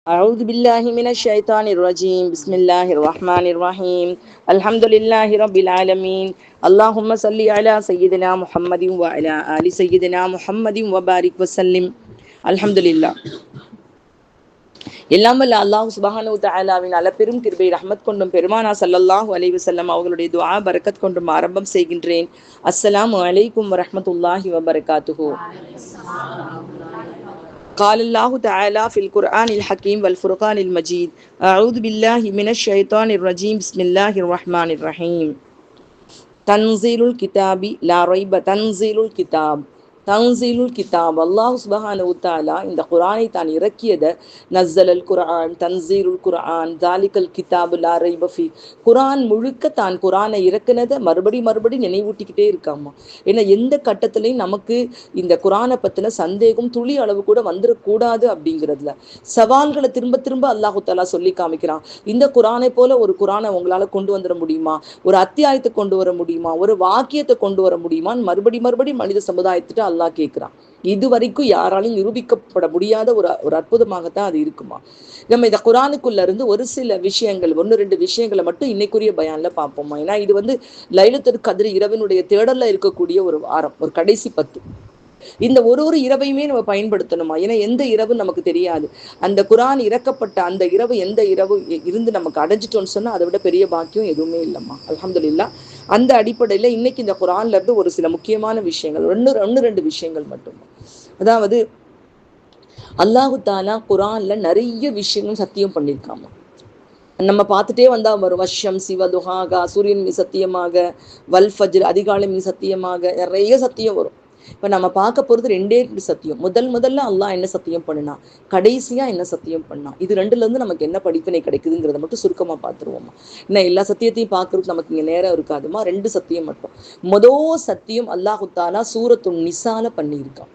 أعوذ بالله من الشيطان الرجيم بسم الله الرحمن الرحيم الحمد لله رب العالمين اللهم صل على سيدنا محمد وعلى آل سيدنا محمد وبارك وسلم الحمد لله. எல்லாம் வல்ல அல்லாஹ் சுப்ஹானஹு வ தஆலாவின் அளப்பெரும் கிருபை ரஹ்மத் கொண்டும் பெருமானா ஸல்லல்லாஹு அலைஹி வஸல்லம் அவர்களுடைய துஆ பரக்கத் கொண்டும் ஆரம்பம் செய்கின்றேன். அஸ்ஸலாமு அலைக்கும் வரஹ்மத்துல்லாஹி வபரகாத்துஹு. قال الله تعالى في القرآن الحكيم والفرقان المجيد أعوذ بالله من الشيطان الرجيم بسم الله الرحمن الرحيم تنزيل الكتاب لا ريب تنزيل الكتاب தன்சீலுல் கிதாப். அல்லாஹ் சுப்ஹானஹு வ தஆலா இந்த குர்ஆனை தான் இறக்கியத நஸ்ஸலல் குர்ஆன் தன்சீலுல் குர்ஆன் ஜாலிகல் கிதாபு லா ரைப ஃபீ. குர்ஆன் முழுக்க தான் குர்ஆனை இறக்குனதை மறுபடி நினைவூட்டிக்கிட்டே இருக்காமா. ஏன்னா எந்த கட்டத்திலையும் நமக்கு இந்த குர்ஆனை பத்தின சந்தேகம் துளி அளவு கூட வந்துடக்கூடாது அப்படிங்கிறதுல சவால்களை திரும்ப திரும்ப அல்லாஹு தஆலா சொல்லி காமிக்கிறான். இந்த குர்ஆனை போல ஒரு குர்ஆனை உங்களால கொண்டு வந்துட முடியுமா, ஒரு அத்தியாயத்தை கொண்டு வர முடியுமா, ஒரு வாக்கியத்தை கொண்டு வர முடியுமான்னு மறுபடி மனித சமுதாயத்திட்ட அல்லாஹ் கேட்கிறான். இது வரைக்கும் யாராலும் நிரூபிக்கப்பட முடியாத ஒரு அற்புதமாகத்தான் அது இருக்குமா. நம்ம இந்த குர்ஆனுக்குள்ள இருந்து ஒரு சில விஷயங்கள், 1-2 விஷயங்களை மட்டும் இன்னைக்குரிய பயான்ல பார்ப்போமா. ஏன்னா இது லைலத்துல் கத்ர் இரவினுடைய தேடல்ல இருக்கக்கூடிய ஒரு வாரம், ஒரு கடைசி 10. இந்த ஒரு இரவையுமே நம்ம பயன்படுத்தணுமா. ஏன்னா எந்த இரவு நமக்கு தெரியாது. அந்த குர்ஆன் இறக்கப்பட்ட அந்த இரவு எந்த இரவு இருந்து நமக்கு அடைஞ்சிட்டோம்னு சொன்னா அதை விட பெரிய பாக்கியம் எதுவுமே இல்லைம்மா. அல்ஹம்துலில்லாஹ். அந்த அடிப்படையில இன்னைக்கு இந்த குர்ஆன்ல இருந்து ஒரு சில முக்கியமான விஷயங்கள், 1-2 விஷயங்கள் மட்டும். அதாவது அல்லாஹு தஆலா குர்ஆன்ல நிறைய விஷயங்கள் சத்தியம் பண்ணியிருக்காமா. நம்ம பார்த்துட்டே வந்தா வரும். வஷம் சிவதுஹாகா, சூரியன் மீது சத்தியமாக, வல் ஃபஜ்ர் அதிகாலை மீது சத்தியமாக, நிறைய சத்தியம் வரும். இப்ப நம்ம பார்க்க போறது 2 சத்தியம். முதல்ல அல்லாஹ் என்ன சத்தியம் பண்ணினா, கடைசியா என்ன சத்தியம் பண்ணா, இது 2ல இருந்து நமக்கு என்ன படிப்பினை கிடைக்குதுங்கிறத மட்டும் சுருக்கமா பார்த்துருவோமா. இன்னும் எல்லா சத்தியத்தையும் பார்க்கறதுக்கு நமக்கு இங்க நேரம் இருக்காதுமா. 2 சத்தியம் மட்டும். முதல் சத்தியம் அல்லாஹு தஆலா சூரத்துன் நிசால பண்ணியிருக்கான்.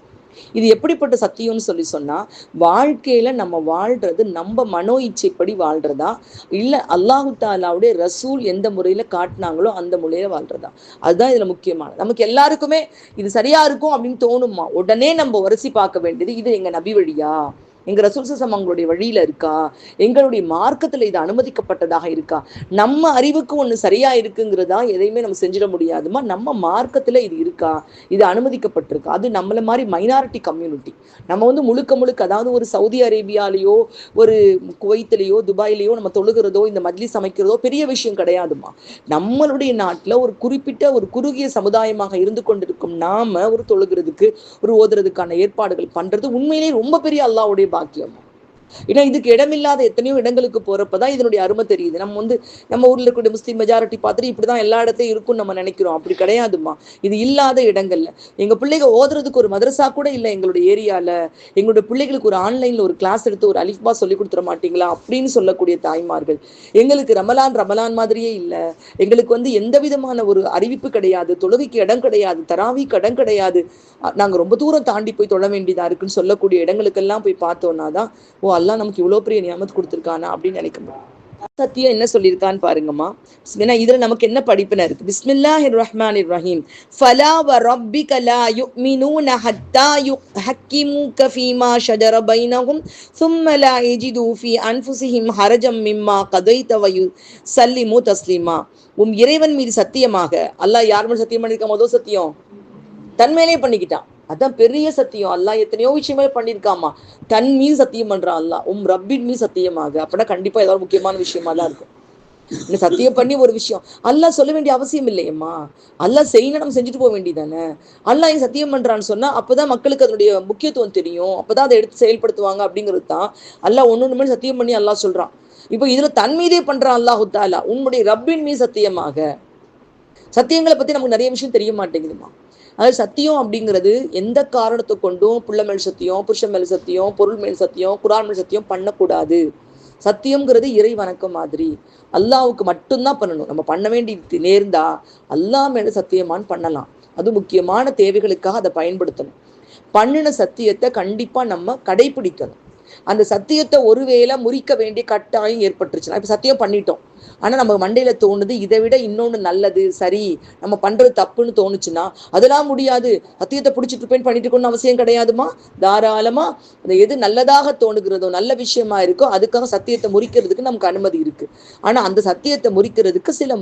இது எப்படிப்பட்ட சத்தியம்னு சொன்னா, வாழ்க்கையில நம்ம வாழ்றது நம்ம மனோ இச்சைப்படி வாழ்றதா, இல்ல அல்லாஹு தஆலாவுடைய ரசூல் எந்த முறையில காட்டினாங்களோ அந்த முறையில வாழ்றதா. அதுதான் இதுல முக்கியமானது. நமக்கு எல்லாருக்குமே இது சரியா இருக்கும் அப்படின்னு தோணுமா. உடனே நம்ம உரசி பார்க்க வேண்டியது, இது எங்க நபி வழியா, எங்க ரசூல் ஸல்லல்லாஹு அவங்களுடைய வழியில இருக்கா, எங்களுடைய மார்க்கத்துல இது அனுமதிக்கப்பட்டதாக இருக்கா. நம்ம அறிவுக்கு ஒண்ணு சரியா இருக்குங்கிறதா எதையுமே நம்ம செஞ்சிட முடியாதுமா. நம்ம மார்க்கத்துல இது இருக்கா, இது அனுமதிக்கப்பட்டிருக்கா. அது நம்மள மாதிரி மைனாரிட்டி கம்யூனிட்டி. நம்ம முழுக்க அதாவது ஒரு சவுதி அரேபியாலேயோ ஒரு குவைத்திலேயோ துபாயிலேயோ நம்ம தொழுகிறதோ இந்த மஜ்லிஸ் அமைக்கிறதோ பெரிய விஷயம் கிடையாதுமா. நம்மளுடைய நாட்டுல ஒரு குறிப்பிட்ட ஒரு குறுகிய சமுதாயமாக இருந்து கொண்டிருக்கும் நாம ஒரு தொழுகிறதுக்கு ஒரு ஓதுறதுக்கான ஏற்பாடுகள் பண்றது உண்மையிலேயே ரொம்ப பெரிய அல்லாஹ்வுடைய பாக்கியம். ஏன்னா இதுக்கு இடமில்லாத எத்தனையோ இடங்களுக்கு போறப்பதான் இதனுடைய அருமை தெரியுது. நம்ம ஊர்ல இருக்கக்கூடிய முஸ்லீம் மெஜாரிட்டி பார்த்துட்டு இப்படிதான் எல்லா இடத்தையும் இருக்கும்னு நம்ம நினைக்கிறோம். அப்படி கிடையாதுமா. இது இல்லாத இடங்கள்ல எங்க பிள்ளைங்க ஓதுறதுக்கு ஒரு மதரசா கூட இல்லை எங்களுடைய ஏரியால. எங்களுடைய பிள்ளைகளுக்கு ஒரு ஆன்லைன்ல ஒரு கிளாஸ் எடுத்து ஒரு அலிஃபா சொல்லி கொடுத்துட மாட்டீங்களா அப்படின்னு சொல்லக்கூடிய தாய்மார்கள். எங்களுக்கு ரமலான் மாதிரியே இல்லை. எங்களுக்கு எந்த விதமான ஒரு அறிவிப்பு கிடையாது, தொழுகைக்கு இடம் கிடையாது, தராவிக்கு இடம் கிடையாது, நாங்க ரொம்ப தூரம் தாண்டி போய் தொழ வேண்டியதா இருக்குன்னு சொல்லக்கூடிய இடங்களுக்கெல்லாம் போய் பார்த்தோம்னாதான் ஓ அல்லாஹ் நமக்கு இவ்வளவு பெரிய நியாமத் கொடுத்திருக்கானா அப்படின்னு நினைக்க முடியும். சத்தியம் என்ன சொல்லியிருக்கான்னு பாருங்கம்மா. ஏன்னா இதுல நமக்கு என்ன படிப்பினை இருக்கு. பிஸ்மில்லாஹிர் ரஹ்மானிர் ரஹீம். ஃபலா வ ரப்பிக லா யுமினூன ஹத்தா யுஹக்கிமுக ஃபீமா ஷஜர பைனஹும் ஸும்ம லா யஜிது ஃபீ அன்ஃபுஸிஹிம் ஹரஜம் மிம்மா கதைத வ யுஸல்லிமு தஸ்லீமா. இறைவன் மீது சத்தியமாக, அல்லாஹ் யார் மேல சத்தியம் பண்ணியிருக்கான். முதல் சத்தியம் தன்மையிலே பண்ணிக்கிட்டான். அதான் பெரிய சத்தியம். அல்லாஹ் எத்தனையோ விஷயமே பண்ணியிருக்காமா. தன் மீது சத்தியம் பண்றான் அல்லாஹ். ரப்பின் மீது சத்தியமாக. அப்படின்னா கண்டிப்பா ஏதாவது முக்கியமான விஷயமா தான் இருக்கும். சத்தியம் பண்ணி ஒரு விஷயம் அல்லாஹ் சொல்ல வேண்டிய அவசியம் இல்லையம்மா. அல்லாஹ் செய்யணும், நம்ம செஞ்சுட்டு போக வேண்டியதானே. அல்லாஹ் இங்க சத்தியம் பண்றான்னு சொன்னா அப்பதான் மக்களுக்கு அதனுடைய முக்கியத்துவம் தெரியும். அப்பதான் அதை எடுத்து செயல்படுத்துவாங்க. அப்படிங்கிறது தான் அல்லாஹ் ஒண்ணு சத்தியம் பண்ணி அல்லாஹ் சொல்றான். இப்போ இதுல தன் மீதே பண்றான் அல்லாஹு தஆலா. உன்னுடைய ரப்பின் மீது சத்தியமாக. சத்தியங்களை பத்தி நமக்கு நிறைய விஷயம் தெரிய மாட்டேங்குதுமா. அதாவது சத்தியம் அப்படிங்கிறது எந்த காரணத்தை கொண்டும் புள்ள மேல் சத்தியம், புருஷன் மேல் சத்தியம், பொருள் மேல் சத்தியம், குர்ஆன் மேல் சத்தியம் பண்ணக்கூடாது. சத்தியம்ங்கிறது இறை வணக்கம் மாதிரி அல்லாஹ்வுக்கு மட்டும்தான் பண்ணணும். நம்ம பண்ண வேண்டி நேர்ந்தா அல்லாஹ் மேல சத்தியமான்னு பண்ணலாம். அது முக்கியமான தேவைகளுக்காக அதை பயன்படுத்தணும். பண்ணின சத்தியத்தை கண்டிப்பா நம்ம கடைபிடிக்கணும். அந்த சத்தியத்தை ஒருவேளை முறிக்க வேண்டிய கட்டாயம் ஏற்பட்டுருச்சுன்னா, இப்போ சத்தியம் பண்ணிட்டோம், ஆனால் நம்ம மண்டையில தோணுது இதை விட இன்னொன்று நல்லது, சரி நம்ம பண்றது தப்புன்னு தோணுச்சுன்னா, அதெல்லாம் முடியாது, சத்தியத்தை பிடிச்சிட்டு இருப்பேன்னு பண்ணிட்டு இருக்கணும்னு அவசியம் கிடையாதுமா. தாராளமா அந்த எது நல்லதாக தோணுகிறதோ, நல்ல விஷயமா இருக்கோ, அதுக்காக சத்தியத்தை முறிக்கிறதுக்கு நமக்கு அனுமதி இருக்கு. ஆனா அந்த சத்தியத்தை முறிக்கிறதுக்கு சில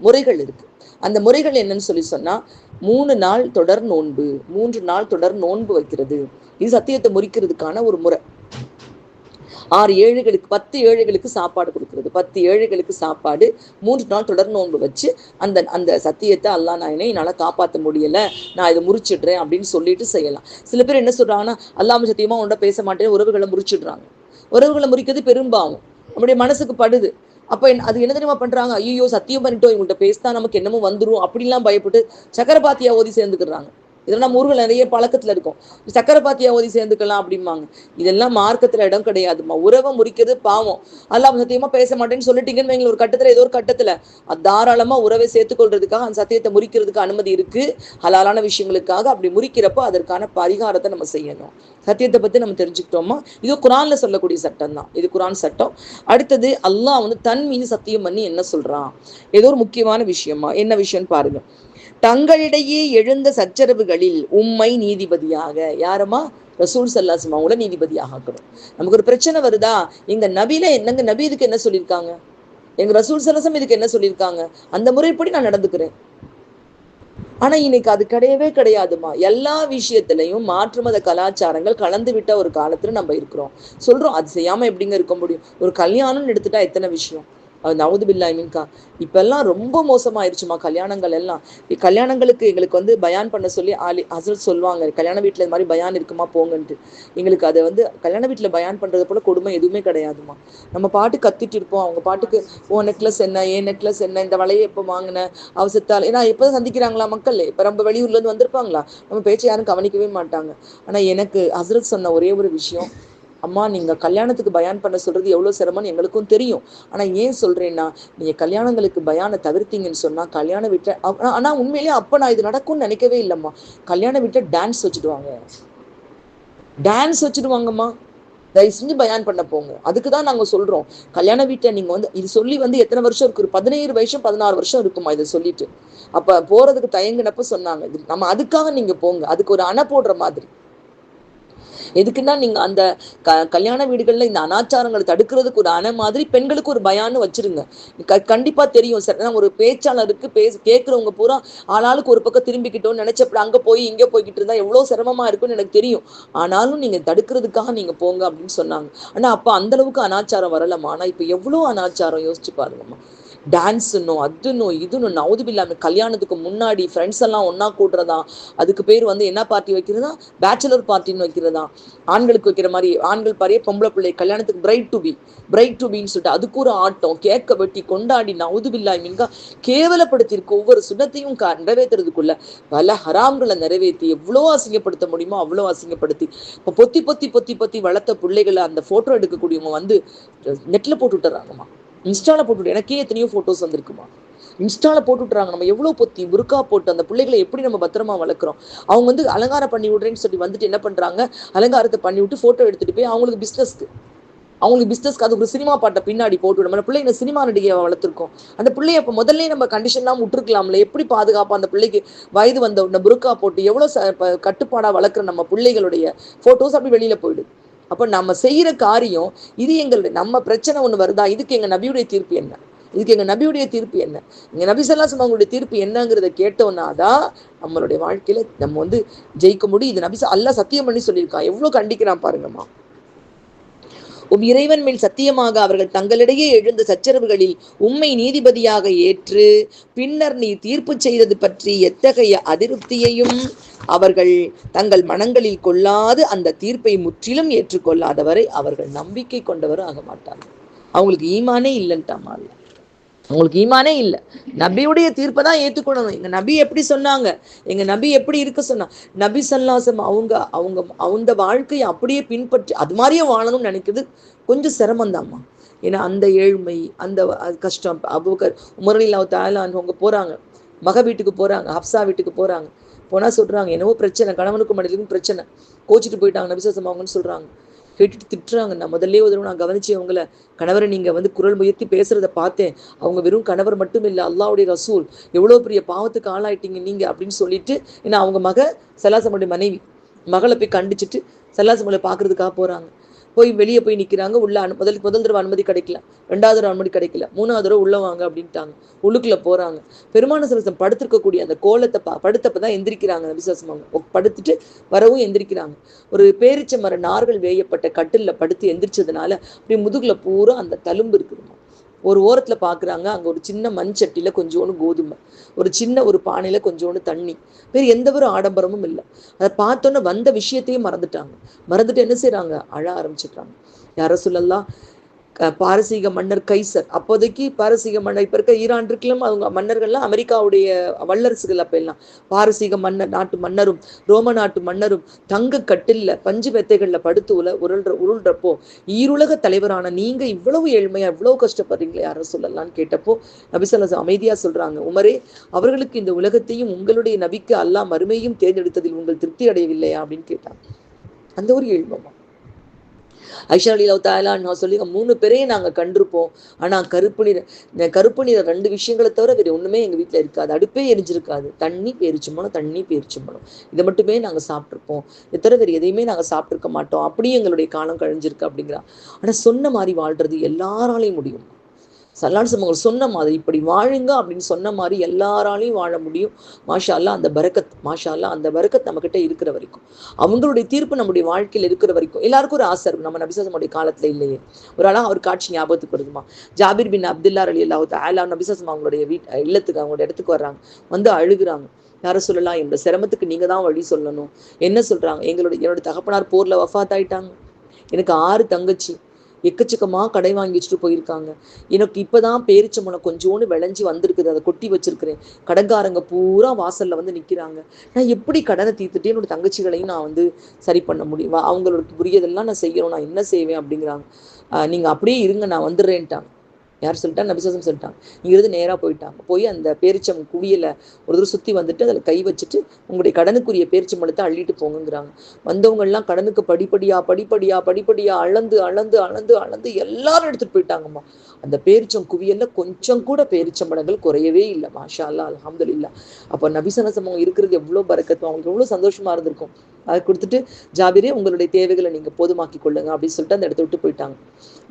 முறைகள் இருக்கு. அந்த முறைகள் என்னன்னு சொன்னா, 3 நாள் தொடர் நோன்பு, 3 நாள் தொடர் நோன்பு வைக்கிறது, இது சத்தியத்தை முறிக்கிறதுக்கான ஒரு முறை. 6 ஏழைகளுக்கு 10 ஏழைகளுக்கு சாப்பாடு கொடுக்கறது, 10 ஏழைகளுக்கு சாப்பாடு, 3 நாள் தொடர் நோன்பு வச்சு அந்த அந்த சத்தியத்தை அல்லாஹ் நான் என்னால் காப்பாற்ற முடியலை, நான் இதை முறிச்சிடுறேன் அப்படின்னு சொல்லிட்டு செய்யலாம். சில பேர் என்ன சொல்றாங்கன்னா, அல்லாஹ் சத்தியமா உன்ட பேச மாட்டேன், உறவுகளை முறிச்சிடுறாங்க. உறவுகளை முறிக்கிறது பெரும்பாவம், நம்முடைய மனசுக்கு படுது. அப்ப அது என்ன தெரியுமா பண்றாங்க, ஐயோ சத்தியம் பண்ணிட்டோம், இவங்கள்ட்ட பேசினா நமக்கு என்னமோ வந்துரும் அப்படிலாம் பயப்பட்டு சக்கரபாத்தியா ஓதி சேர்ந்துக்கிறாங்க. இதெல்லாம் நம்ம ஊர்கள் நிறைய பழக்கத்துல இருக்கும். சக்கரபாத்தியா ஓதி சேர்ந்துக்கலாம் அப்படிம்பாங்க. இதெல்லாம் மார்க்கத்துல இடம் கிடையாதுமா. உறவை முறிக்கிறது பாவம். அல்லாஹ் சத்தியமா பேச மாட்டேன்னு சொல்லிட்டீங்கன்னு வைங்களேன், ஒரு கட்டத்துல ஏதோ ஒரு கட்டத்துல தாராளமா உறவை சேர்த்துக்கொள்றதுக்காக அந்த சத்தியத்தை முறிக்கிறதுக்கு அனுமதி இருக்கு. ஹலாலான விஷயங்களுக்காக அப்படி முறிக்கிறப்போ அதற்கான பரிகாரத்தை நம்ம செய்யணும். சத்தியத்தை பத்தி நம்ம தெரிஞ்சுக்கிட்டோமா? இது குரான்ல சொல்லக்கூடிய சட்டம் தான், இது குரான் சட்டம். அடுத்தது அல்லாஹ் தன் மீது சத்தியம் பண்ணி என்ன சொல்றான், ஏதோ ஒரு முக்கியமான விஷயமா, என்ன விஷயம்னு பாருங்க. தங்களிடையே எழுந்த சச்சரவுகளில் உம்மை நீதிபதியாக, யாரமா? ரசூல் ஸல்லல்லாஹு அலைஹி வஸல்லம் அவங்கள நீதிபதியாக ஆக்கணும். நமக்கு ஒரு பிரச்சனை வருதா, எங்க நபியில என்னங்க, நபி இதுக்கு என்ன சொல்லியிருக்காங்க, எங்க ரசூல் ஸல்லல்லாஹு அலைஹி வஸல்லம் இதுக்கு என்ன சொல்லியிருக்காங்க, அந்த முறைப்படி நான் நடந்துக்கிறேன். ஆனா இன்னைக்கு அது கிடையவே கிடையாதுமா. எல்லா விஷயத்திலையும் மாற்று மத கலாச்சாரங்கள் கலந்து விட்ட ஒரு காலத்துல நம்ம இருக்கிறோம். சொல்றோம் அது செய்யாம எப்படிங்க இருக்க முடியும். ஒரு கல்யாணம்னு எடுத்துட்டா எத்தனை விஷயம், நவுது பில்லாஹி மின்கா. இப்பெல்லாம் ரொம்ப மோசமாயிருச்சுமா கல்யாணங்கள் எல்லாம். கல்யாணங்களுக்கு எங்களுக்கு பயான் பண்ண சொல்லி ஹசரத் சொல்லுவாங்க, கல்யாண வீட்டுல இது மாதிரி பயான் இருக்குமா போங்கன்ட்டு. எங்களுக்கு அதை கல்யாண வீட்டுல பயான் பண்றது போல கொடுமை எதுவுமே கிடையாதுமா. நம்ம பாட்டு கத்திட்டு இருப்போம், அவங்க பாட்டுக்கு ஓ நெக்லஸ் என்ன, ஏன் நெக்லஸ் என்ன, இந்த வளையை எப்போ வாங்கின, அவசத்தால், ஏன்னா எப்போதான் சந்திக்கிறாங்களா மக்கள், இப்ப நம்ம வெளியூர்ல இருந்து வந்திருப்பாங்களா, நம்ம பேச்சை யாரும் கவனிக்கவே மாட்டாங்க. ஆனா எனக்கு ஹசரத் சொன்ன ஒரே ஒரு விஷயம், அம்மா நீங்க கல்யாணத்துக்கு பயான் பண்ண சொல்றது எவ்வளவு சிரமம்னு எங்களுக்கும் தெரியும். ஆனா ஏன் சொல்றேன்னா, நீங்க கல்யாணங்களுக்கு பயானை தவிர்த்தீங்கன்னு சொன்னா கல்யாண வீட்டுல, ஆனா உண்மையிலேயே அப்ப நான் இது நடக்கும்னு நினைக்கவே இல்லைம்மா. கல்யாண வீட்டுல டான்ஸ் வச்சுடுவாங்க, டான்ஸ் வச்சுடுவாங்கம்மா. தயவு செஞ்சு பயான் பண்ண போங்க. அதுக்குதான் நாங்க சொல்றோம், கல்யாண வீட்டை நீங்க இது சொல்லி எத்தனை வருஷம் இருக்கு, ஒரு 17 வருஷம் 16 வருஷம் இருக்குமா இதை சொல்லிட்டு. அப்ப போறதுக்கு தயங்கினப்ப சொன்னாங்க, நம்ம அதுக்காக நீங்க போங்க, அதுக்கு ஒரு அணை போடுற மாதிரி. எதுக்குன்னா நீங்க அந்த கல்யாண வீடுகள்ல இந்த அனாச்சாரங்களை தடுக்கிறதுக்கு ஒரு அணை மாதிரி பெண்களுக்கு ஒரு பயான்னு வச்சிருங்க. கண்டிப்பா தெரியும் சார், ஒரு பேச்சாளருக்கு கேட்கிறவங்க பூரா ஆளாளுக்கு ஒரு பக்கம் திரும்பிக்கிட்டோம்னு நினைச்சப்ப அங்க போய் இங்க போய்கிட்டு இருந்தா எவ்வளவு சிரமமா இருக்குன்னு எனக்கு தெரியும். ஆனாலும் நீங்க தடுக்கிறதுக்காக நீங்க போங்க அப்படின்னு சொன்னாங்க. ஆனா அப்ப அந்த அளவுக்கு அனாச்சாரம் வரலமா. ஆனா இப்ப எவ்வளவு அனாச்சாரம் யோசிச்சு பாருங்கம்மா. டான்ஸுன்னும் அதுன்னும் இதுன்னு நவுதுபில்லாம கல்யாணத்துக்கு முன்னாடி ஃப்ரெண்ட்ஸ் எல்லாம் ஒன்னா கூடுறதா, அதுக்கு பேர் என்ன பார்ட்டி வைக்கிறதா, பேச்சுலர் பார்ட்டின்னு வைக்கிறதா, ஆண்களுக்கு வைக்கிற மாதிரி ஆண்கள் பாரியே பொம்பளை பிள்ளை கல்யாணத்துக்கு பிரைட் டு பின்னு சொல்லிட்டு அதுக்கு ஒரு ஆட்டம், கேக்க வெட்டி கொண்டாடி நவுதுபில்லாய் மின்கா கேவலப்படுத்தியிருக்கு. ஒவ்வொரு சுண்ணத்தையும் நிறைவேற்றுறதுக்குள்ள பல ஹராம்களை நிறைவேற்றி எவ்வளோ அசிங்கப்படுத்த முடியுமோ அவ்வளோ அசிங்கப்படுத்தி இப்போ பொத்தி பொத்தி பொத்தி பொத்தி வளர்த்த பிள்ளைகளை அந்த போட்டோ எடுக்கக்கூடியவங்க நெட்ல போட்டு விட்டுறாங்கம்மா, இன்ஸ்டால போட்டு. எனக்கே எத்தனையோ போட்டோஸ் வந்திருக்குமா, இன்ஸ்டால போட்டு விட்டுறாங்க. நம்ம எவ்வளவு பொத்தி புருக்கா போட்டு அந்த பிள்ளைகளை எப்படி நம்ம பத்திரமா வளர்க்குறோம். அவங்க அலங்காரம் பண்ணி விடுறேன்னு சொல்லி என்ன பண்றாங்க, அலங்காரத்தை பண்ணி விட்டு போட்டோ எடுத்துட்டு போய் அவங்களுக்கு பிஸ்னஸ்க்கு அது ஒரு சினிமா பாட்டை பின்னாடி போட்டு விட. நம்ம பிள்ளைங்க சினிமா நடிகையை வளர்த்துருக்கோம். அந்த பிள்ளைய அப்போ முதல்ல நம்ம கண்டிஷன்லாம் விட்டுருக்கலாம்ல. எப்படி பாதுகாப்பா அந்த பிள்ளைக்கு வயது வந்த உடனே புருக்கா போட்டு எவ்வளவு கட்டுப்பாடா வளர்க்குற நம்ம பிள்ளைகளுடைய போட்டோஸ் அப்படி வெளியில போயிடுது. அப்ப நம்ம செய்யற காரியம் இது. எங்களுடைய நம்ம பிரச்சனை ஒண்ணு வருதா, இதுக்கு எங்க நபியுடைய தீர்ப்பு என்ன, இதுக்கு எங்க நபியுடைய தீர்ப்பு என்ன, எங்க நபி ஸல்லல்லாஹு அலைஹி வஸல்லம் அவங்களுடைய தீர்ப்பு என்னங்கிறத கேட்டோம்னாதான் நம்மளுடைய வாழ்க்கையில நம்ம ஜெயிக்க முடியும். இது நபி அல்லாஹ் சத்தியம் பண்ணி சொல்லியிருக்கான், எவ்வளவு கண்டிக்கிறான் பாருங்கம்மா. இறைவன் மேல் சத்தியமாக அவர்கள் தங்களிடையே எழுந்த சச்சரவுகளில் உம்மை நீதிபதியாக ஏற்று பின்னர் நீ தீர்ப்பு செய்தது பற்றி எத்தகைய அதிருப்தியையும் அவர்கள் தங்கள் மனங்களில் கொள்ளாது அந்த தீர்ப்பை முற்றிலும் ஏற்றுக்கொள்ளாதவரை அவர்கள் நம்பிக்கை கொண்டவர் ஆக மாட்டார்கள். அவங்களுக்கு ஈமானே இல்லைன்ட்டாமா, அவங்களுக்கு ஈமானே இல்லை. நபியுடைய தீர்ப்பை தான் ஏற்றுக்கொள்ளணும். எங்க நபி எப்படி சொன்னாங்க, எங்க நபி எப்படி இருக்க சொன்னாங்க, நபி ஸல்லல்லாஹு அலைஹி வஸல்லம் அவங்க அந்த வாழ்க்கையை அப்படியே பின்பற்றி அது மாதிரியே வாழணும்னு நினைக்கிறது கொஞ்சம் சிரமந்தாம்மா. ஏன்னா அந்த ஏழ்மை, அந்த கஷ்டம். அபூபக்கர் உமர் ரலியல்லாஹு தஆலா அவங்க போறாங்க, மக வீட்டுக்கு போறாங்க, ஹப்ஸா வீட்டுக்கு போறாங்க. போனா சொல்றாங்க என்னவோ பிரச்சனை, கணவனுக்கும் மனைவிக்கும் பிரச்சனை, கோச்சிட்டு போயிட்டாங்க நபி ஸல்லல்லாஹு அலைஹி வஸல்லம் அவங்கன்னு சொல்றாங்க. கேட்டுட்டு திட்டுறாங்க. நான் முதல்ல ஒரு தடவை நான் கவனிச்சேன் உங்களை, கணவரை நீங்க குரல் உயர்த்தி பேசுறத பார்த்தேன். அவங்க வெறும் கணவர் மட்டும் இல்லை, அல்லாஹ்வுடைய ரசூல், எவ்வளவு பெரிய பாவத்துக்கு ஆளாயிட்டீங்க நீங்க அப்படின்னு சொல்லிட்டு, ஏன்னா அவங்க சல்லாசமுடைய மனைவி மகளை போய் கண்டிச்சுட்டு சல்லாசமலை பார்க்கறதுக்காக போறாங்க. போய் வெளியே போய் நிற்கிறாங்க. உள்ள முதல் தடவை அனுமதி கிடைக்கல, 2வது தடவை அனுமதி கிடைக்கல, 3வது தடவை உள்ள வாங்க அப்படின்ட்டாங்க. உள்ளுக்குள்ள போறாங்க. பெருமான சலசம் படுத்திருக்கக்கூடிய அந்த கோலத்தை படுத்தப்பதான் எந்திரிக்கிறாங்க. நபிசாசம் படுத்துட்டு வரவும் எந்திரிக்கிறாங்க. ஒரு பேரிச்ச மர நார்கள் வேயப்பட்ட கட்டில்ல படுத்து எந்திரிச்சதுனால அப்படியே முதுகுல பூரா அந்த தழும்பு இருக்குதுமா. ஒரு ஓரத்துல பாக்குறாங்க, அங்க ஒரு சின்ன மண் சட்டியில கொஞ்சோண்டு கோதுமை, ஒரு சின்ன ஒரு பானையில கொஞ்சோண்டு தண்ணி, வேறு எந்த ஒரு ஆடம்பரமும் இல்லை. அதை பார்த்தோன்னே வந்த விஷயத்தையும் மறந்துட்டாங்க. மறந்துட்டு என்ன செய்யறாங்க, அழ ஆரம்பிச்சுட்டாங்க. யார சொல்லலாம், பாரசீக மன்னர் கைசர், அப்போதைக்கு பாரசீக மன்னர், இப்ப இருக்க ஈரான் இருக்கலாம், அவங்க மன்னர்கள்லாம் அமெரிக்காவுடைய வல்லரசுகள். அப்ப எல்லாம் பாரசீக நாட்டு மன்னரும் ரோம நாட்டு மன்னரும் தங்க கட்டில்ல பஞ்சு மெத்தைகள்ல படுத்து உருள்றப்போ, ஈருலக தலைவரான நீங்க இவ்வளவு ஏழ்மையா இவ்வளவு கஷ்டப்படுறீங்களே யார சொல்லலாம்னு கேட்டப்போ நபிசல்லா அமைதியா சொல்றாங்க, உமரே, அவர்களுக்கு இந்த உலகத்தையும் உங்களுடைய நபிக்கு அல்லாஹ் மறுமையும் தேர்ந்தெடுத்ததில் உங்கள் திருப்தி அடையவில்லையா அப்படின்னு கேட்டாங்க. அந்த ஒரு ஏழ்மமா. ஐஷா ரலியல்லாஹு தஆலா அன்ஹா சொல்லி, 3 பேரையும் நாங்கள் கண்டிருப்போம், ஆனால் கருப்பு நிற 2 விஷயங்களை தவிர வேறு ஒன்றுமே எங்கள் வீட்டில் இருக்காது. அடுப்பே எரிஞ்சிருக்காது. தண்ணி பேரிச்சம்பழம், தண்ணி பேரிச்சம்பழம், இதை மட்டுமே நாங்கள் சாப்பிட்ருப்போம். இதை தவிர வேறு எதையுமே நாங்கள் சாப்பிட்ருக்க மாட்டோம். அப்படியே எங்களுடைய காலம் கழிஞ்சிருக்கு அப்படிங்கிறா. ஆனால் சொன்ன மாதிரி வாழ்றது எல்லாராலையும் முடியும். சல்லான் அவங்க சொன்ன மாதிரி இப்படி வாழுங்க அப்படின்னு சொன்ன மாதிரி எல்லாராலையும் வாழ முடியும். மாஷா அல்லா அந்த பரக்கத், மாஷா அல்லா அந்த பரக்கத் நம்ம கிட்ட இருக்கிற வரைக்கும், அவங்களுடைய தீர்ப்பு நம்முடைய வாழ்க்கையில் இருக்கிற வரைக்கும் எல்லாருக்கும் ஒரு ஆசை இருக்கும். நம்ம நபிசாசமுடைய காலத்துல இல்லையே, ஒரு ஆளா அவர் காட்சி ஞாபகத்துக்கு வருதுமா. ஜாபிர் பின் அப்துல்லா ரலியல்லாஹு தஆலா நபிசாசம் அவங்களுடைய இல்லத்துக்கு, அவங்களோட இடத்துக்கு வர்றாங்க. வந்து அழுகுறாங்க. யார சொல்லலாம், என்னோட சிரமத்துக்கு நீங்க தான் வழி சொல்லணும். என்ன சொல்றாங்க, என்னோட தகப்பனார் போர்ல வஃபாத் ஆயிட்டாங்க, எனக்கு 6 தங்கச்சி, எக்கச்சக்கமா கடை வாங்கி வச்சுட்டு போயிருக்காங்க, எனக்கு இப்பதான் பேரிச்சம்பழம் கொஞ்சோன்னு விளைஞ்சி வந்திருக்குது, அதை கொட்டி வச்சிருக்கிறேன், கடன்காரங்க பூரா வாசல்ல நிக்கிறாங்க, நான் எப்படி கடனை தீர்த்துட்டு என்னோட தங்கச்சிகளையும் நான் சரி பண்ண முடியும், அவங்களுக்கு புரியதெல்லாம் நான் செய்யணும், நான் என்ன செய்வேன் அப்படிங்கிறாங்க. நீங்க அப்படியே இருங்க, நான் வந்துடுறேன்ட்டாங்க. யார் சொல்லிட்டா, நபிசாசம் சொல்லிட்டாங்க. இங்கிருந்து நேராக போயிட்டாங்க. போய் அந்த பேரிச்சம் குவியல ஒரு தூரம் சுற்றி வந்துட்டு அதில் கை வச்சுட்டு உங்களுடைய கடனுக்குரிய பேரிச்சம்பழத்தை அள்ளிட்டு போங்கிறாங்க. வந்தவங்கெல்லாம் கடனுக்கு படிப்படியா அளந்து அளந்து அளந்து அளந்து எல்லாரும் எடுத்துட்டு போயிட்டாங்கம்மா. அந்த பேரிச்சம் குவியல்ல கொஞ்சம் கூட பேரிச்சம்பழங்கள் குறையவே இல்லை. மாஷா அல்லா, அல்ஹம்துலில்லாஹ். அப்போ நபிசனசம் இருக்கிறது எவ்வளோ பரக்கத்தும், அவங்களுக்கு எவ்வளோ சந்தோஷமா இருந்திருக்கும். அதை கொடுத்துட்டு, ஜாபிரே, உங்களுடைய தேவைகளை நீங்க போதுமாக்கி கொள்ளுங்க அப்படின்னு சொல்லிட்டு அந்த இடத்த விட்டு போயிட்டாங்க.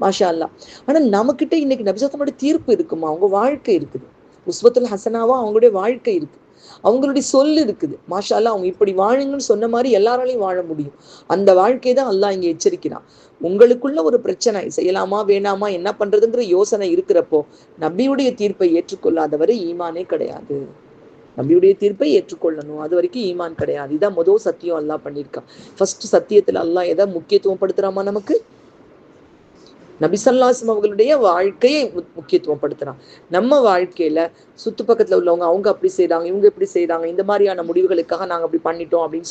மாஷா அல்லா. ஆனா நமக்கிட்ட இன்னைக்கு நபிசாசமுடைய தீர்ப்பு இருக்குமா, அவங்க வாழ்க்கை இருக்குது, உஸ்வத்துல் ஹசனாவா அவங்களுடைய வாழ்க்கை இருக்கு, அவங்களுடைய சொல் இருக்குது. மாஷா அல்லா, அவங்க இப்படி வாழுங்கன்னு சொன்ன மாதிரி எல்லாராலையும் வாழ முடியும். அந்த வாழ்க்கை தான் அல்லாஹ் இங்க எச்சரிக்கிறான். உங்களுக்குள்ள ஒரு பிரச்சனை, செய்யலாமா வேணாமா என்ன பண்றதுங்கிற யோசனை இருக்கிறப்போ நபியுடைய தீர்ப்பை ஏற்றுக்கொள்ளாதவரை ஈமானே கிடையாது. நபியுடைய தீர்ப்பை ஏற்றுக்கொள்ளணும், அது வரைக்கும் ஈமான் கிடையாது. இதான் முதல் சத்தியம் அல்லாஹ் பண்ணியிருக்கான். ஃபர்ஸ்ட் சத்தியத்துல அல்லாஹ் எதை முக்கியத்துவம் படுத்துறாமா, நமக்கு நபிசல்லாஸ்லம் அவர்களுடைய வாழ்க்கையை முக்கியத்துவம் படுத்துறான். நம்ம வாழ்க்கையில சுத்து பக்கத்துல உள்ளவங்க அவங்க அப்படி செய்யறாங்க, இவங்க எப்படி செய்யறாங்க, இந்த மாதிரியான முடிவுகளுக்காக நாங்க அப்படி பண்ணிட்டோம் அப்படின்னு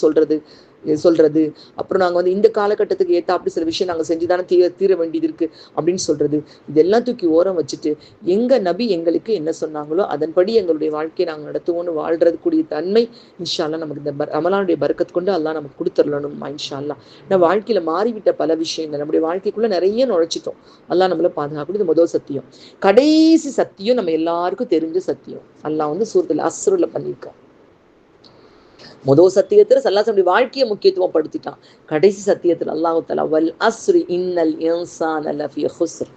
சொல்றது, அப்புறம் நாங்க இந்த காலகட்டத்துக்கு ஏத்த அப்படி சில விஷயம் நாங்க செஞ்சுதானே தீர வேண்டியது இருக்கு அப்படின்னு சொல்றது, இதெல்லாம் தூக்கி ஓரம் வச்சுட்டு எங்க நபி எங்களுக்கு என்ன சொன்னாங்களோ அதன்படி எங்களுடைய வாழ்க்கையை நாங்க நடத்துவோம்னு வாழ்றது கூடிய தன்மை இன்ஷா அல்லாஹ் நமக்கு இந்த ரமலானுடைய பரக்கத் கொண்டு அல்லாஹ் நமக்கு கொடுத்துடணும் இன்ஷா அல்லாஹ். நான் வாழ்க்கையில மாறிவிட்ட பல விஷயங்கள் நம்முடைய வாழ்க்கைக்குள்ள நிறைய நுழைச்சிட்டோம். அல்லாஹ் நம்மள பாதுகாக்கணும். இது முதல் சத்தியம். கடைசி சத்தியம் நம்ம எல்லாருக்கும் தெரிஞ்ச சத்தியம், அல்லாஹ் சூரத்துல் அஸ்ருல பண்ணியிருக்கான். முதல் சத்தியத்துல சல்லாஹ்வுடைய வாழ்க்கையை முக்கியத்துவம் படுத்திட்டான். கடைசி சத்தியத்துல அல்லாஹ் தஆலா வல் அஸ்ரி இன்னல் இன்சான லஃபீ குஸ்ர்,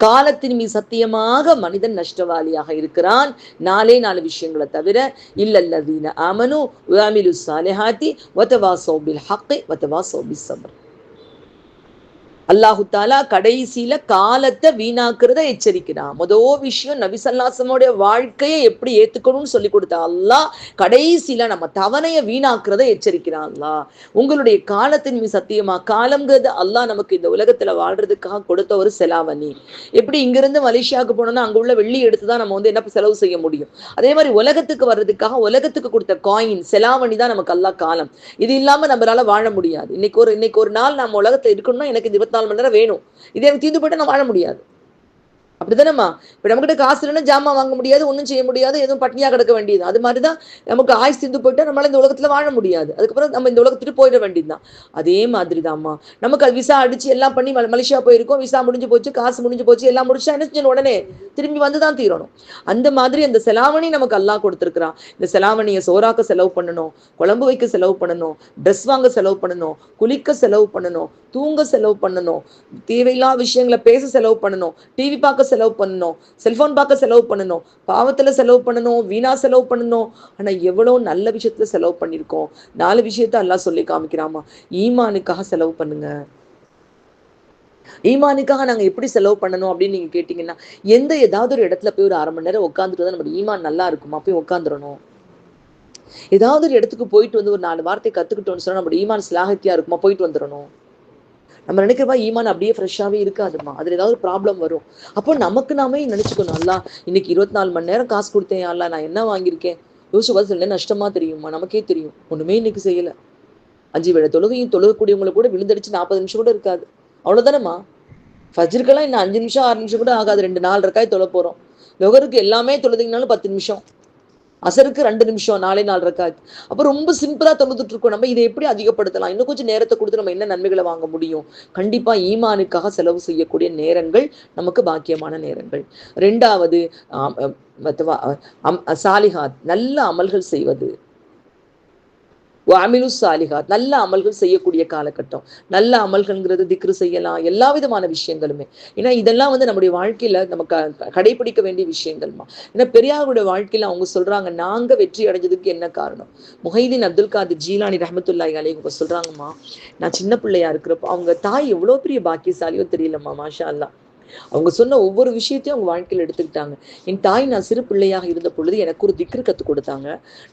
காலத்தின் மீது சத்தியமாக மனிதன் நஷ்டவாளியாக இருக்கிறான். 4 விஷயங்களை தவிர, இல்லல்லதீன ஆமனு வ அமிலுஸ் ஸாலிஹாத்தி வ தவாஸவ் பில் ஹக்கி வ தவாஸவ் பிஸ் ஸப்ர். அல்லாஹு தாலா கடைசியில காலத்தை வீணாக்குறத எச்சரிக்கிறான். முதல் விஷயம், நபிசல்லாசமோடைய வாழ்க்கையை எப்படி ஏத்துக்கணும்னு சொல்லி கொடுத்தா அல்லாஹ் கடைசியில நம்ம தவணைய வீணாக்குறத எச்சரிக்கிறான். அல்லாஹ் உங்களுடைய காலத்தின் மீது சத்தியமா, காலம்ங்கிறது அல்லாஹ் நமக்கு இந்த உலகத்துல வாழ்றதுக்காக கொடுத்த ஒரு செலாவணி. எப்படி இங்கிருந்து மலேசியாவுக்கு போனோம்னா அங்க உள்ள வெள்ளி எடுத்துதான் நம்ம என்ன செலவு செய்ய முடியும், அதே மாதிரி உலகத்துக்கு வர்றதுக்காக உலகத்துக்கு கொடுத்த காயின் செலாவணி தான் நமக்கு அல்லாஹ் காலம். இது இல்லாம நம்மளால வாழ முடியாது. இன்னைக்கு ஒரு நாள் நம்ம உலகத்துல இருக்கணும்னா எனக்கு 24 மணி நேரம் வேணும், இது எனக்கு தீர்ந்து போயிட்டு நான் வாழ முடியாது. அப்படிதானேம்மா? இப்ப நம்ம கிட்ட காசு இல்லைன்னா ஜாமான் வாங்க முடியாது, ஒன்றும் செய்ய முடியாது, எதுவும் பட்னியா கிடக்க வேண்டியது. அது மாதிரிதான் நமக்கு ஆயுசு தீர்ந்து போயிட்டா நம்மளால இந்த உலகத்துல வாழ முடியாது. அதுக்கப்புறம் நம்ம இந்த உலகத்துட்டு போயிட வேண்டியதுதான். அதே மாதிரிதாம்மா, நமக்கு அது விசா அடிச்சு எல்லாம் பண்ணி மலேசியா போயிருக்கோம், விசா முடிஞ்சு போச்சு, காசு முடிஞ்சு போச்சு, எல்லாம் முடிச்சா என்ன செஞ்சணும்? உடனே திரும்பி வந்துதான் தீரணும். அந்த மாதிரி அந்த செலாவணி நமக்கு அல்லாஹ் கொடுத்திருக்கிறான். இந்த செலாவணியை சோறாக்க செலவு பண்ணணும், குழம்பு வைக்க செலவு பண்ணணும், ட்ரெஸ் வாங்க செலவு பண்ணணும், குளிக்க செலவு பண்ணணும், தூங்க செலவு பண்ணணும், தேவையில்லாத விஷயங்களை பேச செலவு பண்ணணும், டிவி பார்க்க செலவு பண்ணணும், செல்போன் பார்க்க செலவு பண்ணணும், பாவத்துல செலவு பண்ணணும், வீணா செலவு பண்ணணும். ஆனா எவ்வளவு நல்ல விஷயத்துல செலவு பண்ணிருக்கோம். 4 விஷயத்த அல்லாஹ் சொல்லி காமிக்கிறாமா. ஈமானுக்காக செலவு பண்ணுங்க. ஈமானுக்காக நாங்க எப்படி செலவு பண்ணணும் அப்படின்னு நீங்க கேட்டீங்கன்னா, ஏதாவது ஒரு இடத்துல போய் ஒரு 1/2 மணி நேரம் உட்காந்துட்டு தான் நம்ம ஈமான் நல்லா இருக்குமா, போய் உட்காந்துடணும். ஏதாவது ஒரு இடத்துக்கு போயிட்டு வந்து ஒரு 4 வார்த்தை கத்துக்கிட்டோம்னு சொன்னா நம்ம ஈமான் சிலாகத்தியா இருக்குமா, போயிட்டு வந்துடணும். நம்ம நினைக்கிறப்பா ஈமான் அப்படியே ஃப்ரெஷ்ஷாவே இருக்காதுமா, அதுல ஏதாவது ப்ராப்ளம் வரும். அப்போ நமக்கு நாமே நினைச்சுக்கணும், அல்லா இன்னைக்கு 24 மணி நேரம் காசு கொடுத்தேன், அல்லா நான் என்ன வாங்கியிருக்கேன் யோசிச்சு பார்த்து சில நஷ்டமா தெரியுமா, நமக்கே தெரியும். ஒண்ணுமே இன்னைக்கு செய்யல. 5 வேளை தொழுகையும் தொழுகக்கூடியவங்களை கூட விழுந்தடிச்சு 40 நிமிஷம் கூட இருக்காது. அவ்வளவுதானேம்மா? ஃபஜ்ருக்கெல்லாம் இன்னும் 5 நிமிஷம் 6 நிமிஷம் கூட ஆகாது. 2 4 ரக்காய் தொழ போறோம். லொகருக்கு எல்லாமே தொழுதிங்கனாலும் 10 நிமிஷம், அசருக்கு 2 நிமிஷம், 4 ரக்காத். அப்ப ரொம்ப சிம்பிளா தொழுதுட்டு இருக்கோம். நம்ம இதை எப்படி அதிகப்படுத்தலாம்? இன்னும் கொஞ்சம் நேரத்தை கொடுத்து நம்ம என்ன நன்மைகளை வாங்க முடியும்? கண்டிப்பா ஈமானுக்காக செலவு செய்யக்கூடிய நேரங்கள் நமக்கு பாக்கியமான நேரங்கள். 2வது சாலிஹாத், நல்ல அமல்கள் செய்வது. அமிலு சாலிஹாத், நல்ல அமல்கள் செய்யக்கூடிய காலகட்டம். நல்ல அமல்கள்ங்கிறது திக்ரு செய்யலாம், எல்லா விதமான விஷயங்களுமே. ஏன்னா இதெல்லாம் நம்முடைய வாழ்க்கையில நம்ம கடைபிடிக்க வேண்டிய விஷயங்கள்மா. ஏன்னா பெரியாருடைய வாழ்க்கையில அவங்க சொல்றாங்க, நாங்க வெற்றி அடைஞ்சதுக்கு என்ன காரணம்? முஹைதீன் அப்துல் காதிர் ஜீலானி ரஹ்மத்துல்லாஹி அலைஹி அவங்க சொல்றாங்கம்மா, நான் சின்ன பிள்ளையா இருக்கிறப்போ அவங்க தாய் எவ்வளவு பெரிய பாக்கியசாலியோ தெரியலம்மா, மாஷா அல்லா. அவங்க சொன்ன ஒவ்வொரு விஷயத்தையும் அவங்க வாழ்க்கையில் எடுத்துக்கிட்டாங்க. என் தாய் நான் சிறு பிள்ளையாக இருந்த பொழுது எனக்கு ஒரு திக்ரு கற்றுக் கொடுத்தாங்க.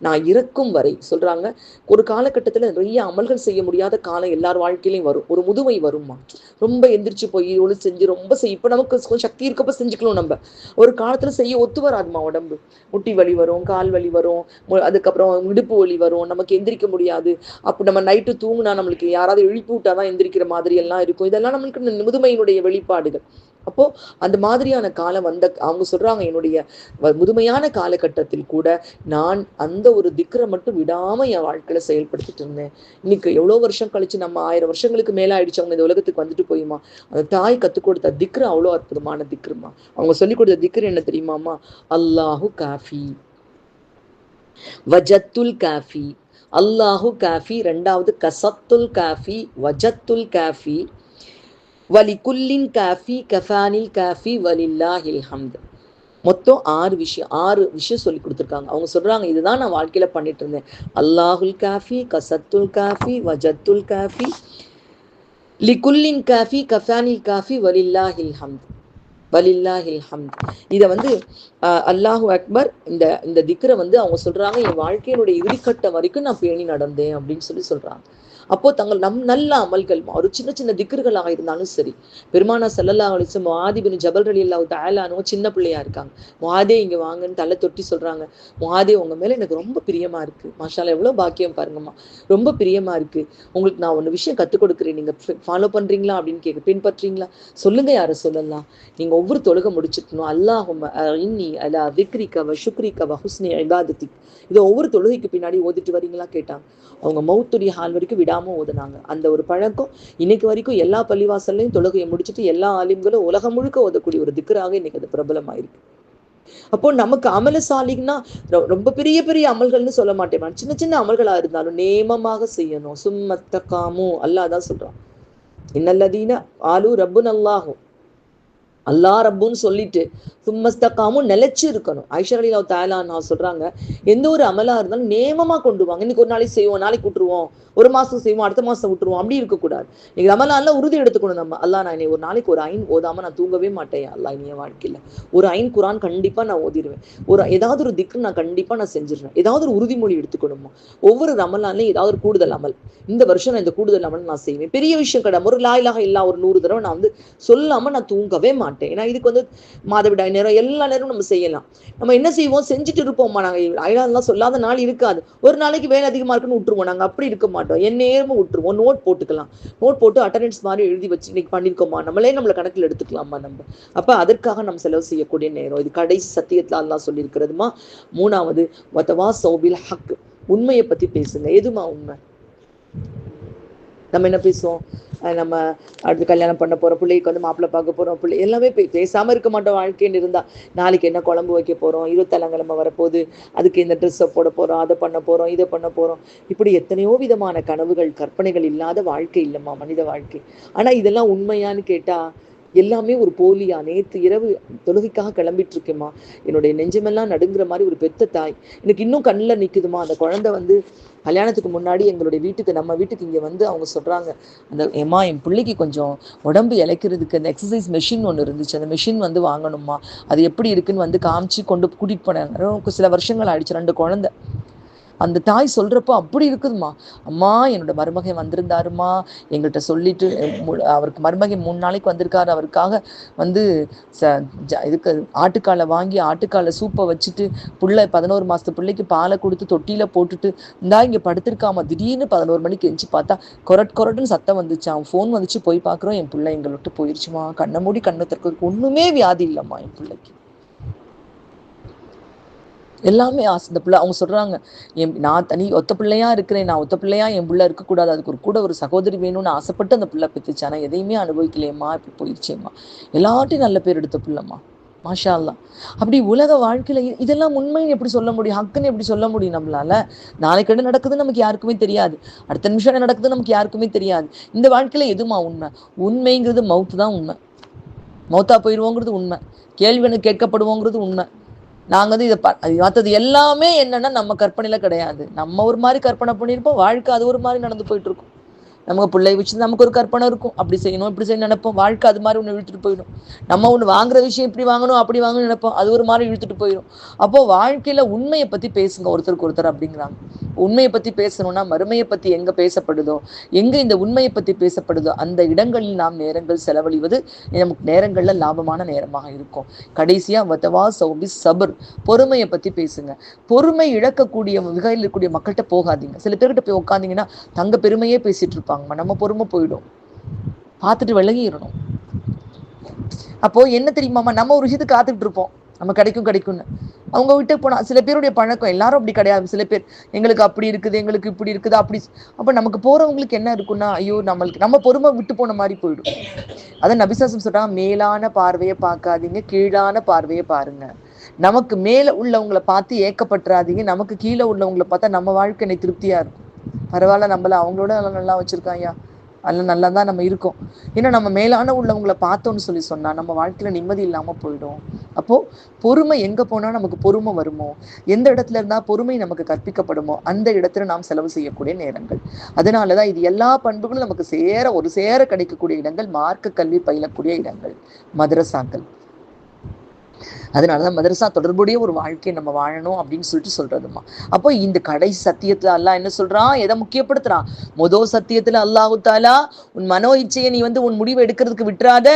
நான் இறக்கும் வரை சொல்றாங்க, ஒரு காலகட்டத்தில் நிறைய அமல்கள் செய்ய முடியாத காலம் எல்லார் வாழ்க்கையிலையும் வரும். ஒரு முதுமை வருமா, ரொம்ப எந்திரிச்சு போய் ஒளி செஞ்சு ரொம்ப இப்ப நமக்கு கொஞ்சம் சக்தி இருக்கப்ப செஞ்சுக்கலாம். நம்ம ஒரு காலத்துல செய்ய ஒத்து வராதுமா. உடம்பு முட்டி வலி வரும், கால் வலி வரும், அதுக்கப்புறம் இடுப்பு வலி வரும், நமக்கு எந்திரிக்க முடியாது. அப்போ நம்ம நைட்டு தூங்குனா நம்மளுக்கு யாராவது எழுப்பி விட்டாதான் எந்திரிக்கிற மாதிரி எல்லாம் இருக்கும். இதெல்லாம் நம்மளுக்கு முதுமையினுடைய வெளிப்பாடுகள். அப்போ அந்த மாதிரியான காலம் அவங்க சொல்றாங்க, என்னுடைய முதுமையான காலகட்டத்தில் கூட நான் அந்த ஒரு திக்ரை மட்டும் விடாம என் வாழ்க்கையில செயல்படுத்திட்டு இருந்தேன். இன்னைக்கு எவ்வளவு வருஷம் கழிச்சு, நம்ம 1000 வருஷங்களுக்கு மேல ஆயிடுச்சு அவங்க இந்த உலகத்துக்கு வந்துட்டு போயுமா, அந்த தாய் கத்துக் கொடுத்த திக்ரு அவ்வளோ அற்புதமான திக்ருமா. அவங்க சொல்லி கொடுத்த திக்ரு என்ன தெரியுமாமா? அல்லாஹு காஃபி வஜத்துல் காஃபி. அல்லாஹு காஃபி, 2வது கசத்துல் காஃபி, வஜத்துல் காஃபி, வலி குல்லின் காஃபி, கஃபானில் காஃபி, வலில்லாஹில் ஹம்த். மொத்தம் 6 விஷயம் சொல்லி கொடுத்துருக்காங்க. அவங்க சொல்றாங்க, இதுதான் நான் வாழ்க்கையில பண்ணிட்டு இருந்தேன். அல்லாஹுல் காஃபி, கசத்துல் காஃபி, வஜத்துல் காஃபி, லிகுல்லின் காஃபி, கஃபானில் காஃபி, வலில்லாஹில் ஹம்த். வலில்லாஹில் ஹம்த். இதை அல்லாஹு அக்பர், இந்த திக்ரை அவங்க சொல்றாங்க, என் வாழ்க்கையினுடைய இறுதிக்கட்டம் வரைக்கும் நான் பேணி நடந்தேன் அப்படின்னு சொல்றாங்க. அப்போ தங்கள் நல்ல அமல்கள், ஒரு சின்ன சின்ன திக்ருகளாக இருந்தாலும் சரி. பெருமானா ஸல்லல்லாஹு அலைஹி வஸல்லம் முஆதி பின் ஜபல் ரலியல்லாஹு தஆலா அன்ஹு சின்ன பிள்ளையா இருக்காங்க. முஆதே இங்க வாங்கன்னு தலை தொட்டி சொல்றாங்க, முஆதே உங்க மேல எனக்கு ரொம்ப பிரியமா இருக்கு. மாஷா அல்லாஹ், எவ்வளவு பாக்கியம் பாருங்கம்மா, ரொம்ப பிரியமா இருக்கு. உங்களுக்கு நான் ஒன்று விஷயம் கற்றுக் கொடுக்குறேன், நீங்க ஃபாலோ பண்றீங்களா அப்படின்னு பின்பற்றீங்களா? சொல்லுங்க யார சொல்லலாம். நீங்க ஒவ்வொரு தொழுகை முடிச்சிட்டணும், அல்லாஹும்ம இன்னி அலா திக்ரிக வ ஷுக்ரிக வ ஹுஸ்னி இபாதத்திக், இதை ஒவ்வொரு தொழுகைக்கு பின்னாடி ஓதிட்டு வரீங்களா கேட்டாங்க. அவங்க மௌத்துடைய ஹால் வரைக்கும் விடாம ஓதுனாங்க. அந்த ஒரு பழக்கம் இன்னைக்கு வரைக்கும் எல்லா பள்ளிவாசல்லையும் தொழுகையை முடிச்சுட்டு எல்லா ஆலிம்களும் உலகம் முழுக்க ஓதக்கூடிய ஒரு திக்ராக இன்னைக்கு அது பிரபலமாயிருக்கு. அப்போ நமக்கு அமல சாலின்னா ரொம்ப பெரிய பெரிய அமல்கள்னு சொல்ல மாட்டேன், சின்ன சின்ன அமல்களா இருந்தாலும் நேமமாக செய்யணும். சும்மத்தகாமு, அல்லாஹ் தான் சொல்றான், இன்னல்லதீன ஆலு ரப்புன் அல்லாஹு, அல்லா ரப்புன்னு சொல்லிட்டு சும்மஸ்தகாமும் நிலைச்சு இருக்கணும். ஆயிஷா ரலியல்லாஹு தஆலா அன்ஹா சொல்றாங்க, எந்த ஒரு அமலா இருந்தாலும் நேமமா கொண்டு வாங்க. இன்னைக்கு ஒரு நாளைக்கு செய்வோம், நாளைக்கு விட்டுருவோம், ஒரு மாசம் செய்வோம், அடுத்த மாசம் விட்டுருவோம், அப்படி இருக்கக்கூடாது. இன்னைக்கு அமலால உறுதி எடுத்துக்கணும். நம்ம அல்லாஹ், நான் ஒரு நாளைக்கு ஒரு ஐன் ஓதாம நான் தூங்கவே மாட்டேன். அல்லாஹ் இனிய வாழ்க்கையில ஒரு ஐன் குரான் கண்டிப்பா நான் ஓதிடுவேன். ஏதாவது ஒரு திக்ரு நான் கண்டிப்பா நான் செஞ்சிருவேன். ஏதாவது ஒரு உறுதிமொழி எடுத்துக்கணுமா. ஒவ்வொரு ரமலான்லையும் ஏதாவது ஒரு கூடுதல் அமல், இந்த வருஷம் நான் இந்த கூடுதல் அமல் நான் செய்வேன். பெரிய விஷயம் கிடையாது. ஒரு லா இலாஹ இல்லல்லாஹ் ஒரு 100 தடவை நான் சொல்லாம நான் தூங்கவே மாட்டேன். மாட்டேன். ஏன்னா இதுக்கு வந்து மாதவிடாய் நேரம் எல்லா நேரமும் நம்ம செய்யலாம். நம்ம என்ன செய்வோம், செஞ்சுட்டு இருப்போம்மா. நாங்கள் அயலாலாம் சொல்லாத நாள் இருக்காது. ஒரு நாளைக்கு வேலை அதிகமாக இருக்குன்னு விட்டுருவோம். நாங்கள் அப்படி இருக்க மாட்டோம். என் நேரமும் விட்டுருவோம். நோட் போட்டுக்கலாம். நோட் போட்டு அட்டண்டன்ஸ் மாதிரி எழுதி வச்சு இன்னைக்கு பண்ணியிருக்கோமா, நம்மளே நம்மளை கணக்கில் எடுத்துக்கலாமா நம்ம. அப்போ அதற்காக நம்ம செலவு செய்யக்கூடிய நேரம் இது. கடைசி சத்தியத்தில் அல்லாஹ் சொல்லியிருக்கிறதுமா. மூணாவது வதவா சௌபில் ஹக், உண்மையை பற்றி பேசுங்க. எதுமா உண்மை? நம்ம என்ன பேசுவோம், நம்ம அடுத்து கல்யாணம் பண்ண போகிறோம், பிள்ளைக்கு வந்து மாப்பிள்ளை பார்க்க போகிறோம், பிள்ளை எல்லாமே பேசாமல் இருக்க மாட்டோம். வாழ்க்கைன்னு இருந்தால் நாளைக்கு என்ன குழம்பு வைக்க போகிறோம், 27 வரப்போகுது, அதுக்கு இந்த ட்ரெஸ்ஸை போட போகிறோம், அதை பண்ண போகிறோம், இதை பண்ண போகிறோம். இப்படி எத்தனையோ விதமான கனவுகள் கற்பனைகள் இல்லாத வாழ்க்கை இல்லைம்மா மனித வாழ்க்கை. ஆனால் இதெல்லாம் உண்மையான்னு கேட்டால் எல்லாமே ஒரு போலியா. நேற்று இரவு தொழுகைக்காக கிளம்பிட்டு இருக்கேம்மா, என்னுடைய நெஞ்சமெல்லாம் நடுங்கிற மாதிரி ஒரு பெத்த தாய் எனக்கு இன்னும் கண்ணில் நிற்குதுமா. அந்த குழந்தை வந்து கல்யாணத்துக்கு முன்னாடி எங்களுடைய வீட்டுக்கு, நம்ம வீட்டுக்கு இங்கே வந்து அவங்க சொல்கிறாங்க, அந்த ஏம்மா என் பிள்ளைக்கு கொஞ்சம் உடம்பு இழைக்கிறதுக்கு அந்த எக்ஸசைஸ் மெஷின் ஒன்று இருந்துச்சு, அந்த மெஷின் வந்து வாங்கணுமா, அது எப்படி இருக்குன்னு வந்து காமிச்சு கூட்டிகிட்டு போனாங்க. சில வருஷங்கள் ஆயிடுச்சு, 2 குழந்தை. அந்த தாய் சொல்கிறப்போ அப்படி இருக்குதுமா. அம்மா என்னோட மருமகன் வந்திருந்தாருமா, எங்கள்கிட்ட சொல்லிட்டு, அவருக்கு மருமகன் 3 நாளைக்கு வந்திருக்காரு, அவருக்காக வந்து இதுக்கு ஆட்டுக்காலை வாங்கி ஆட்டுக்காலை சூப்பை வச்சுட்டு புள்ள 11 மாதத்து பிள்ளைக்கு பாலை கொடுத்து தொட்டியில் போட்டுட்டு இந்தா இங்கே படுத்திருக்காமா. திடீர்னு 11 மணிக்கு எஞ்சி பார்த்தா கொரட்டுன்னு சத்தம் வந்துச்சு. அவன் ஃபோன் வந்துச்சு, போய் பார்க்குறோம், என் பிள்ளை எங்களை விட்டு போயிடுச்சுமா. கண்ணை மூடி கண்ணை திறக்கிறதுக்கு ஒன்றுமே வியாதி இல்லைம்மா என் பிள்ளைக்கு. எல்லாமே ஆசை. இந்த பிள்ளை அவங்க சொல்கிறாங்க, நான் தனி ஒத்த பிள்ளையா இருக்கிறேன், நான் ஒத்த பிள்ளையா என் பிள்ளை இருக்கக்கூடாது, அதுக்கு கூட ஒரு சகோதரி வேணும்னு ஆசைப்பட்டு அந்த பிள்ளை பெற்றுச்சு. ஆனால் எதையுமே அனுபவிக்கலையம்மா, இப்படி போயிடுச்சேம்மா. எல்லாட்டையும் நல்ல பேர் எடுத்த பிள்ளைம்மா, மாஷா அல்லா. அப்படி உலக வாழ்க்கையில் இதெல்லாம் உண்மைன்னு எப்படி சொல்ல முடியும், ஹக்குன்னு எப்படி சொல்ல முடியும் நம்மளால? நாளைக்கு என்ன நடக்குதுன்னு நமக்கு யாருக்குமே தெரியாது, அடுத்த நிமிஷம் என்ன நடக்குதுன்னு நமக்கு யாருக்குமே தெரியாது. இந்த வாழ்க்கையில் எதுமா உண்மை? உண்மைங்கிறது மவுத்து தான் உண்மை. மௌத்தா போயிடுவோங்கிறது உண்மை. கேள்வி கேட்கப்படுவோங்கிறது உண்மை. நாங்கள் வந்து இதை மற்றது எல்லாமே என்னன்னா நம்ம கற்பனையில் கிடையாது. நம்ம ஒரு மாதிரி கற்பனை பண்ணியிருப்போம், வாழ்க்கை அது ஒரு மாதிரி நடந்து போயிட்டு இருக்கும். நமக்கு பிள்ளை வச்சு நமக்கு ஒரு கற்பனை இருக்கும், அப்படி செய்யணும் இப்படி செய்யணும் நினைப்போம், வாழ்க்கை அது மாதிரி ஒன்று இழுத்துட்டு போயிடும். நம்ம ஒன்று வாங்குற விஷயம் இப்படி வாங்கணும் அப்படி வாங்கணும் நினைப்போம், அது ஒரு மாதிரி இழுத்துட்டு போயிடும். அப்போது வாழ்க்கையில் உண்மையை பற்றி பேசுங்க ஒருத்தருக்கு ஒருத்தர் அப்படிங்கிறாங்க. உண்மையை பற்றி பேசணும்னா மறுமையை பற்றி எங்கே பேசப்படுதோ, எங்கே இந்த உண்மையை பற்றி பேசப்படுதோ அந்த இடங்களில் நாம் நேரங்கள் செலவழிவது நமக்கு நேரங்களில் லாபமான நேரமாக இருக்கும். கடைசியாக வதவா சௌபி சபர், பொறுமையை பற்றி பேசுங்க. பொறுமை இழக்கக்கூடிய வகையில் இருக்கக்கூடிய மக்கள்கிட்ட போகாதீங்க. சில பேர்கிட்ட போய் உட்காந்தீங்கன்னா தங்க பெருமையே பேசிட்டு இருப்பாங்க, நம்ம பொறுமை போயிடும், பார்த்துட்டு விலகிடணும். அப்போ என்ன தெரியுமாமா, நம்ம ஒரு விஷயத்துக்கு காத்துக்கிட்டு இருப்போம், நம்ம கிடைக்கும்னு. அவங்க வீட்டுக்கு போனால் சில பேருடைய பழக்கம், எல்லாரும் அப்படி கிடையாது. சில பேர் எங்களுக்கு அப்படி இருக்குது, எங்களுக்கு இப்படி இருக்குது அப்படி. அப்போ நமக்கு போகிறவங்களுக்கு என்ன இருக்குன்னா, ஐயோ நம்மளுக்கு நம்ம பொறுமை விட்டு போன மாதிரி போயிடும். அதை நபிசாசம் சொல்கிறாங்க, மேலான பார்வையை பார்க்காதீங்க, கீழான பார்வையை பாருங்க. நமக்கு மேலே உள்ளவங்களை பார்த்து ஏக்கப்பட்டுறாதீங்க, நமக்கு கீழே உள்ளவங்களை பார்த்தா நம்ம வாழ்க்கை திருப்தியாக இருக்கும். பரவாயில்ல, நம்மள அவங்களோட நல்லா வச்சுருக்காங்க, அதில் நல்லா தான் நம்ம இருக்கோம். ஏன்னா நம்ம மேலான உள்ளவங்களை பார்த்தோன்னு சொன்னால் நம்ம வாழ்க்கையில் நிம்மதி இல்லாமல் போயிடும். அப்போது பொறுமை எங்கே போனால் நமக்கு பொறுமை வருமோ, எந்த இடத்துல இருந்தால் பொறுமை நமக்கு கற்பிக்கப்படுமோ அந்த இடத்துல நாம் செலவு செய்யக்கூடிய நேரங்கள். அதனால தான் இது எல்லா பண்புகளும் நமக்கு சேர கிடைக்கக்கூடிய இடங்கள், மார்க்க கல்வி பயிலக்கூடிய இடங்கள், மதரசாக்கள். அதனாலதான் மதரசா தொடர்புடைய ஒரு வாழ்க்கையை நம்ம வாழணும் அப்படின்னு சொல்றதுமா. அப்போ இந்த கடைசி சத்தியத்துல அல்லாஹ் என்ன சொல்றான், எதை முக்கியப்படுத்துறான்? முதல் சத்தியத்துல அல்லாஹு தாலா உன் மனோ இச்சையை நீ வந்து உன் முடிவை எடுக்கிறதுக்கு விட்டுறாத,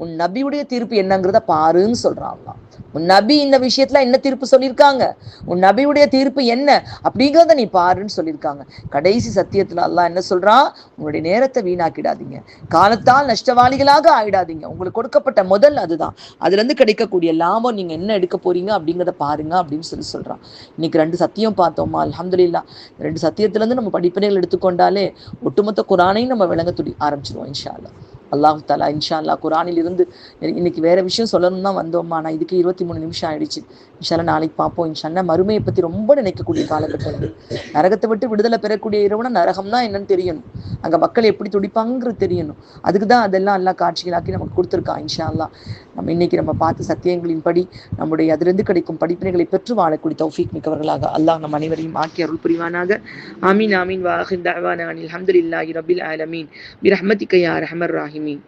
உன் நபியுடைய தீர்ப்பு என்னங்கிறத பாருன்னு சொல்றான் அல்லாஹ். உன் நபி இந்த விஷயத்துல என்ன தீர்ப்பு சொல்லியிருக்காங்க, உன் நபியுடைய தீர்ப்பு என்ன அப்படிங்கிறத நீ பாருன்னு சொல்லியிருக்காங்க. கடைசி சத்தியத்துல அல்லாஹ் என்ன சொல்றான், உங்களுடைய நேரத்தை வீணாக்கிடாதீங்க, காலத்தால் நஷ்டவாளிகளாக ஆயிடாதீங்க. உங்களுக்கு கொடுக்கப்பட்ட முதல் அதுதான், அதுல இருந்து கிடைக்கக்கூடிய லாபம் நீங்க என்ன எடுக்க போறீங்க அப்படிங்கிறத பாருங்க அப்படின்னு சொல்றான். இன்னைக்கு 2 சத்தியம் பார்த்தோமா, அல்ஹம்துலில்லாஹ். 2 சத்தியத்துல இருந்து நம்ம படிப்பினைகள் எடுத்துக்கொண்டாலே ஒட்டுமொத்த குரானையும் நம்ம விளங்க ஆரம்பிச்சிருவோம் இன்ஷா அல்லாஹ். அல்லாஹ் தாலா இன்ஷா அல்லாஹ் குரானில் இருந்து இன்னைக்கு வேற விஷயம் சொல்லணும் தான் வந்தோம்மா, ஆனால் இதுக்கு 23 நிமிஷம் ஆயிடுச்சு. இன்ஷா அல்லாஹ் நாளைக்கு பார்ப்போம் இன்ஷா அல்லாஹ். மறுமையை பற்றி ரொம்ப நினைக்கக்கூடிய காலகட்டம். நரகத்தை விட்டு விடுதலை பெறக்கூடிய இரவுனா நரகம்னா என்னன்னு தெரியணும், அங்கே மக்கள் எப்படி துடிப்பாங்கிறது தெரியணும். அதுக்கு தான் அதெல்லாம் எல்லாம் காட்சிகளாக்கி நமக்கு கொடுத்துருக்கான் இன்ஷா அல்லாஹ். நம்ம இன்னைக்கு நம்ம பார்த்த சத்தியங்களின் படி நம்முடைய அதிலிருந்து கிடைக்கும் படிப்பினைகளை பெற்று வாழக்கூடிய தௌஃபீக் மிக்கவர்களாக அல்லாஹ் நம் அனைவரையும் ஆக்கி அருள் புரிவானாக. ஆமீன் ஆமீன். வாஹிர் தஅவானா அல்ஹம்துலில்லாஹி ரப்பில் ஆலமீன் பிரஹ்மதிக யா அர்ஹமர் ராஹிமீன்.